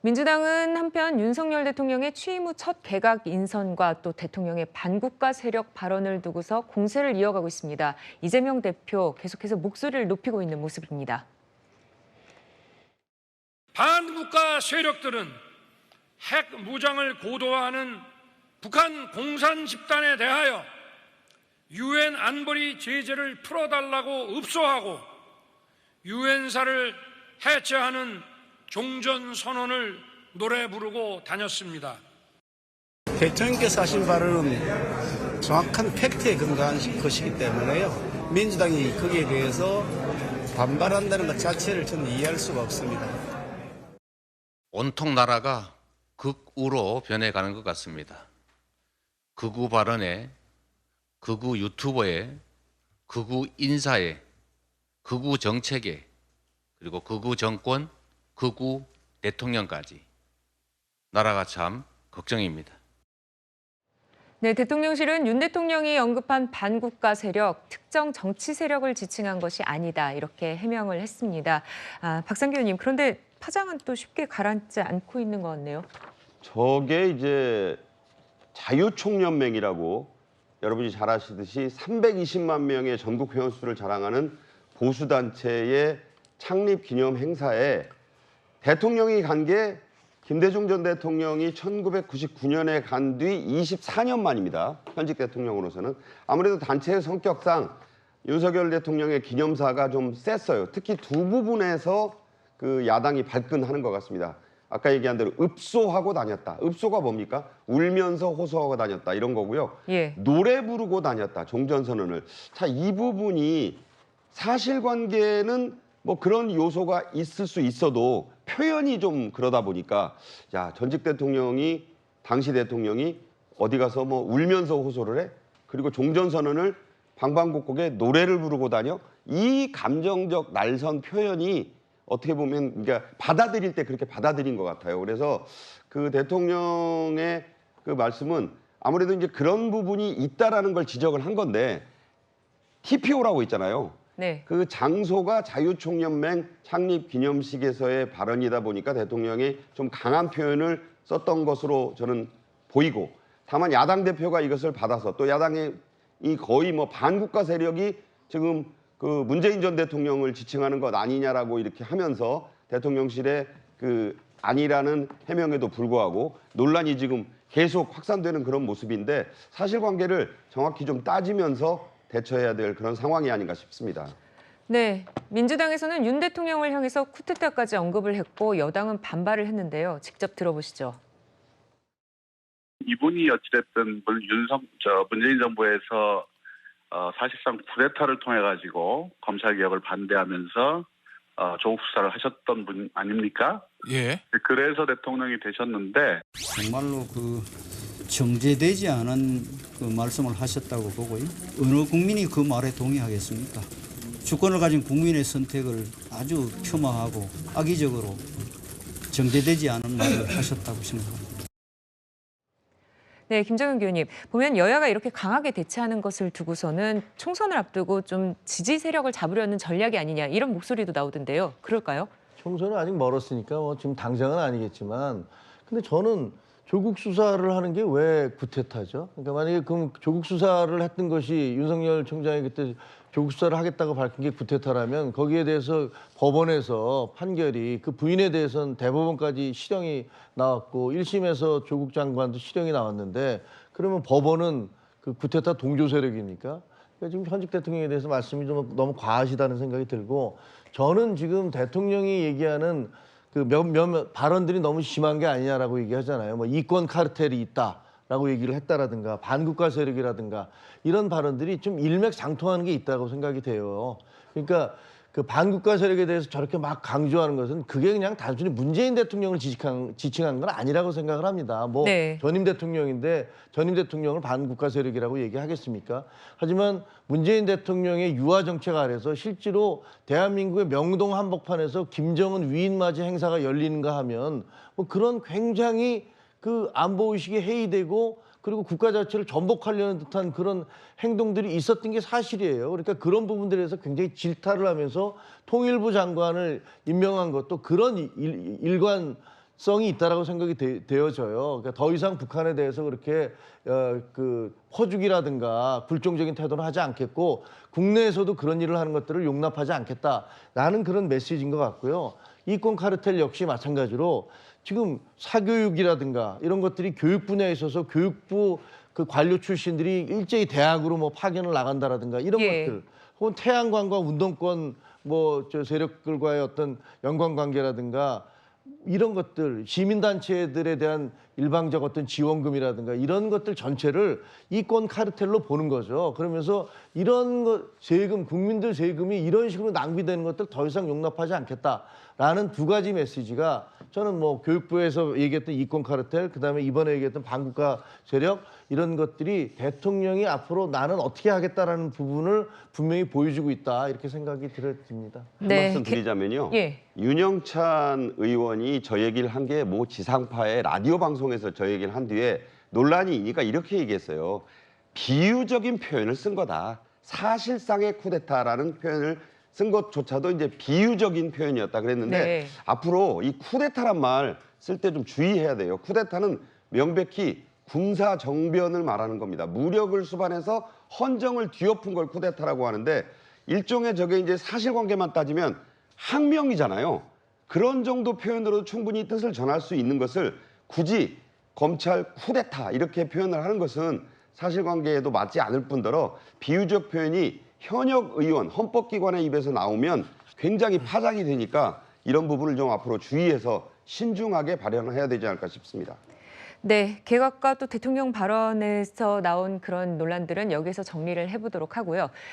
민주당은 한편 윤석열 대통령의 취임 후 첫 개각 인선과 또 대통령의 반국가 세력 발언을 두고서 공세를 이어가고 있습니다. 이재명 대표 계속해서 목소리를 높이고 있는 모습입니다. 반국가 세력들은 핵 무장을 고도화하는 북한 공산 집단에 대하여 유엔 안보리 제재를 풀어달라고 읍소하고 유엔사를 해체하는 종전선언을 노래 부르고 다녔습니다. 대통령께서 하신 발언은 정확한 팩트에 근거한 것이기 때문에요. 민주당이 거기에 대해서 반발한다는 것 자체를 저는 이해할 수가 없습니다. 온통 나라가 극우로 변해가는 것 같습니다. 극우 발언에, 극우 유튜버에, 극우 인사에, 극우 정책에, 그리고 극우 정권, 극우 대통령까지 나라가 참 걱정입니다. 네, 대통령실은 윤 대통령이 언급한 반국가 세력, 특정 정치 세력을 지칭한 것이 아니다 이렇게 해명을 했습니다. 박상규 의원님, 그런데 파장은 또 쉽게 가라앉지 않고 있는 것 같네요. 저게 이제 자유총연맹이라고 여러분이 잘 아시듯이 320만 명의 전국 회원수를 자랑하는 보수단체의 창립 기념 행사에 대통령이 간 게 김대중 전 대통령이 1999년에 간 뒤 24년 만입니다. 현직 대통령으로서는. 아무래도 단체의 성격상 윤석열 대통령의 기념사가 좀 셌어요. 특히 두 부분에서 그 야당이 발끈하는 것 같습니다. 아까 얘기한 대로 읍소하고 다녔다. 읍소가 뭡니까? 울면서 호소하고 다녔다. 이런 거고요. 예. 노래 부르고 다녔다. 종전선언을. 자, 이 부분이 사실관계는 뭐 그런 요소가 있을 수 있어도 표현이 좀 그러다 보니까 야, 전직 대통령이 당시 대통령이 어디 가서 뭐 울면서 호소를 해? 그리고 종전선언을 방방곡곡에 노래를 부르고 다녀? 이 감정적 날선 표현이 어떻게 보면 그러니까 받아들일 때 그렇게 받아들인 것 같아요. 그래서 그 대통령의 그 말씀은 아무래도 이제 그런 부분이 있다라는 걸 지적을 한 건데 TPO라고 있잖아요. 네. 그 장소가 자유총연맹 창립 기념식에서의 발언이다 보니까 대통령이 좀 강한 표현을 썼던 것으로 저는 보이고, 다만 야당 대표가 이것을 받아서 또 야당이 거의 뭐 반국가 세력이 지금 그 문재인 전 대통령을 지칭하는 것 아니냐라고 이렇게 하면서 대통령실에 그 아니라는 해명에도 불구하고 논란이 지금 계속 확산되는 그런 모습인데 사실관계를 정확히 좀 따지면서 대처해야 될 그런 상황이 아닌가 싶습니다. 네, 민주당에서는 윤 대통령을 향해서 쿠데타까지 언급을 했고 여당은 반발을 했는데요. 직접 들어보시죠. 이분이 어찌됐든 문재인 정부에서 사실상 쿠데타를 통해 가지고 검찰 개혁을 반대하면서 조국 수사를 하셨던 분 아닙니까? 예. 그래서 대통령이 되셨는데 정말로 그 정제되지 않은 그 말씀을 하셨다고 보고요. 어느 국민이 그 말에 동의하겠습니까? 주권을 가진 국민의 선택을 아주 폄하하고 악의적으로 정제되지 않은 말을 하셨다고 생각합니다. 네, 김정은 교수님, 보면 여야가 이렇게 강하게 대치하는 것을 두고서는 총선을 앞두고 좀 지지 세력을 잡으려는 전략이 아니냐 이런 목소리도 나오던데요. 그럴까요? 총선은 아직 멀었으니까 뭐 지금 당장은 아니겠지만, 근데 저는 조국 수사를 하는 게 왜 구태타죠? 그러니까 만약에 그럼 조국 수사를 했던 것이 윤석열 총장이 그때 조국 수사를 하겠다고 밝힌 게 구태타라면 거기에 대해서 법원에서 판결이 그 부인에 대해서는 대법원까지 실형이 나왔고 1심에서 조국 장관도 실형이 나왔는데 그러면 법원은 그 구태타 동조 세력입니까? 그러니까 지금 현직 대통령에 대해서 말씀이 좀 너무 과하시다는 생각이 들고, 저는 지금 대통령이 얘기하는 그 몇몇 발언들이 너무 심한 게 아니냐라고 얘기하잖아요. 뭐 이권 카르텔이 있다라고 얘기를 했다라든가 반국가 세력이라든가 이런 발언들이 좀 일맥상통하는 게 있다고 생각이 돼요. 그러니까 그 반국가 세력에 대해서 저렇게 막 강조하는 것은 그게 그냥 단순히 문재인 대통령을 지칭한 건 아니라고 생각을 합니다. 뭐 네. 전임 대통령인데 전임 대통령을 반국가 세력이라고 얘기하겠습니까? 하지만 문재인 대통령의 유화 정책 아래서 실제로 대한민국의 명동 한복판에서 김정은 위인맞이 행사가 열리는가 하면 뭐 그런 굉장히 그 안보의식이 해이되고 그리고 국가 자체를 전복하려는 듯한 그런 행동들이 있었던 게 사실이에요. 그러니까 그런 부분들에서 굉장히 질타를 하면서 통일부 장관을 임명한 것도 그런 일관 성이 있다라고 생각이 되어져요. 그러니까 더 이상 북한에 대해서 그렇게 퍼주기라든가 굴종적인 태도는 하지 않겠고 국내에서도 그런 일을 하는 것들을 용납하지 않겠다라는 그런 메시지인 것 같고요. 이권 카르텔 역시 마찬가지로 지금 사교육이라든가 이런 것들이 교육 분야에 있어서 교육부 그 관료 출신들이 일제히 대학으로 뭐 파견을 나간다라든가 이런 예. 것들 혹은 태양광과 운동권 뭐 저 세력들과의 어떤 연관관계라든가 이런 것들 시민단체들에 대한 일방적 어떤 지원금이라든가 이런 것들 전체를 이권 카르텔로 보는 거죠. 그러면서 이런 것 세금 국민들 세금이 이런 식으로 낭비되는 것들 더 이상 용납하지 않겠다라는 두 가지 메시지가 저는 뭐 교육부에서 얘기했던 이권 카르텔 그다음에 이번에 얘기했던 반국가 세력 이런 것들이 대통령이 앞으로 나는 어떻게 하겠다라는 부분을 분명히 보여주고 있다 이렇게 생각이 들어집니다. 한 네, 말씀 드리자면요. 예. 윤영찬 의원이 저 얘기를 한 게 뭐 지상파의 라디오 방송에서 저 얘기를 한 뒤에 논란이 있으니까 이렇게 얘기했어요. 비유적인 표현을 쓴 거다. 사실상의 쿠데타라는 표현을 쓴 것조차도 이제 비유적인 표현이었다 그랬는데 네. 앞으로 이 쿠데타란 말 쓸 때 좀 주의해야 돼요. 쿠데타는 명백히 군사 정변을 말하는 겁니다. 무력을 수반해서 헌정을 뒤엎은 걸 쿠데타라고 하는데 일종의 저게 이제 사실관계만 따지면 항명이잖아요. 그런 정도 표현으로 충분히 뜻을 전할 수 있는 것을 굳이 검찰 쿠데타 이렇게 표현을 하는 것은 사실관계에도 맞지 않을 뿐더러 비유적 표현이 현역 의원, 헌법기관의 입에서 나오면 굉장히 파장이 되니까 이런 부분을 좀 앞으로 주의해서 신중하게 발언을 해야 되지 않을까 싶습니다. 네, 개각과 또 대통령 발언에서 나온 그런 논란들은 여기서 정리를 해보도록 하고요.